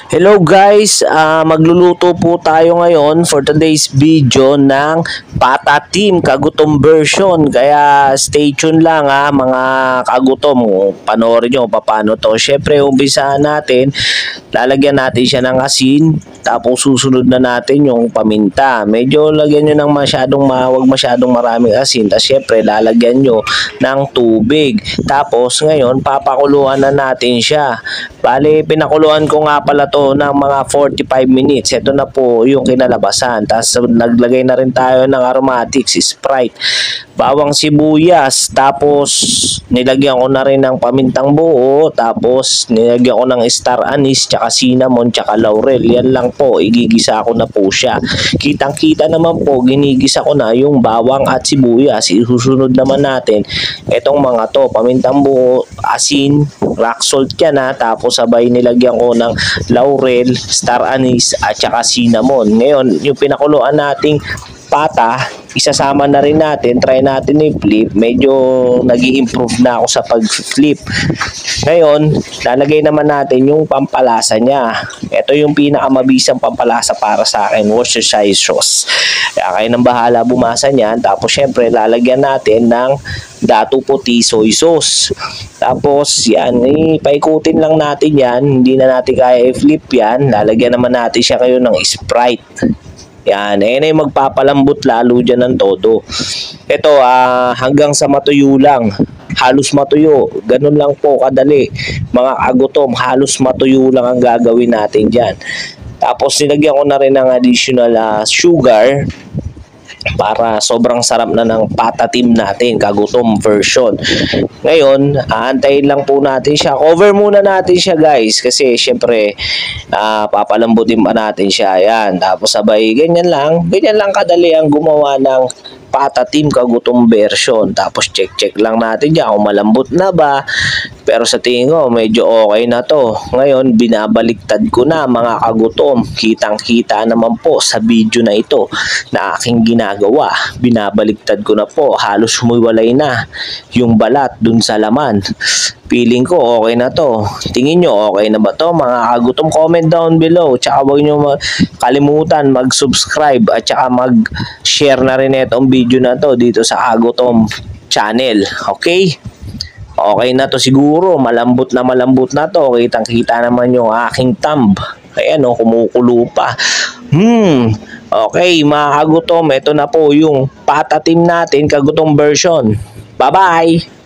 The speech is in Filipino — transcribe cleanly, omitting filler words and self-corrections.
Hello guys, magluluto po tayo ngayon for today's video ng Pata Team Kagutom version. Kaya stay tuned lang mga kagutom. Panoorin nyo paano to. Syempre umpisahan natin, lalagyan natin siya ng asin. Tapos susunod na natin yung paminta. Medyo lagyan nyo ng wag masyadong maraming asin. Tapos syempre lalagyan nyo ng tubig. Tapos ngayon papakuluan na natin siya. Bale, pinakuluan ko nga pala to ng mga 45 minutes. Ito na po yung kinalabasan. Tapos naglagay na rin tayo ng aromatics, Sprite, bawang sibuyas. Tapos nilagyan ko na rin ng pamintang buo. Tapos nilagyan ko ng star anise, tsaka cinnamon, tsaka laurel. Yan lang po, igigisa ko na po siya. Kitang-kita naman po, ginigisa ko na yung bawang at sibuyas. Isusunod naman natin itong mga to, pamintang buo, asin, rock salt yan tapos sabay nilagyan ko ng laurel, star anise at saka cinnamon. Ngayon, yung pinakuluan nating pata, isasama na rin natin, try natin i-flip. Medyo nag-i-improve na ako sa pag-flip. Ngayon, lalagay naman natin yung pampalasa niya. Ito yung pinakamabisang pampalasa para sa akin, Worcestershire sauce. Kaya kayo nang bahala bumasa niyan. Tapos syempre lalagyan natin ng datu puti soy sauce. Tapos yan, paikutin lang natin yan. Hindi na natin kaya i-flip yan. Lalagyan naman natin siya kayo ng Sprite. Yan, ay magpapalambot lalo dyan ng todo. Ito, hanggang sa matuyo lang. Halos matuyo. Ganun lang po kadali. Mga kagutom, halos matuyo lang ang gagawin natin dyan. Tapos nilagyan ko na rin ng additional sugar para sobrang sarap na ng Pata Team natin, kagutom version. Ngayon, aantayin lang po natin siya. Cover muna natin siya guys kasi syempre papalambutin pa natin siya. Yan, tapos sabay ganyan lang kadali ang gumawa ng Pata Team Kagutom version. Tapos check lang natin dyan kung malambot na ba. Pero sa tingin ko medyo okay na to. Ngayon binabaliktad ko na mga kagutom. Kitang-kita naman po sa video na ito na aking ginagawa. Binabaliktad ko na po. Halos humiwalay na yung balat dun sa laman. Feeling ko okay na to. Tingin nyo okay na ba to mga kagutom? Comment down below. Tsaka huwag nyo kalimutan mag-subscribe at tsaka mag-share na rin itong video na to dito sa Kagutom channel. Okay? Okay na to siguro. Malambot na to. Kitang-kita naman yung aking thumb. Ayan kumukulo pa. Okay mga kagutom. Ito na po yung Pata Team natin, Kagutom version. Bye-bye!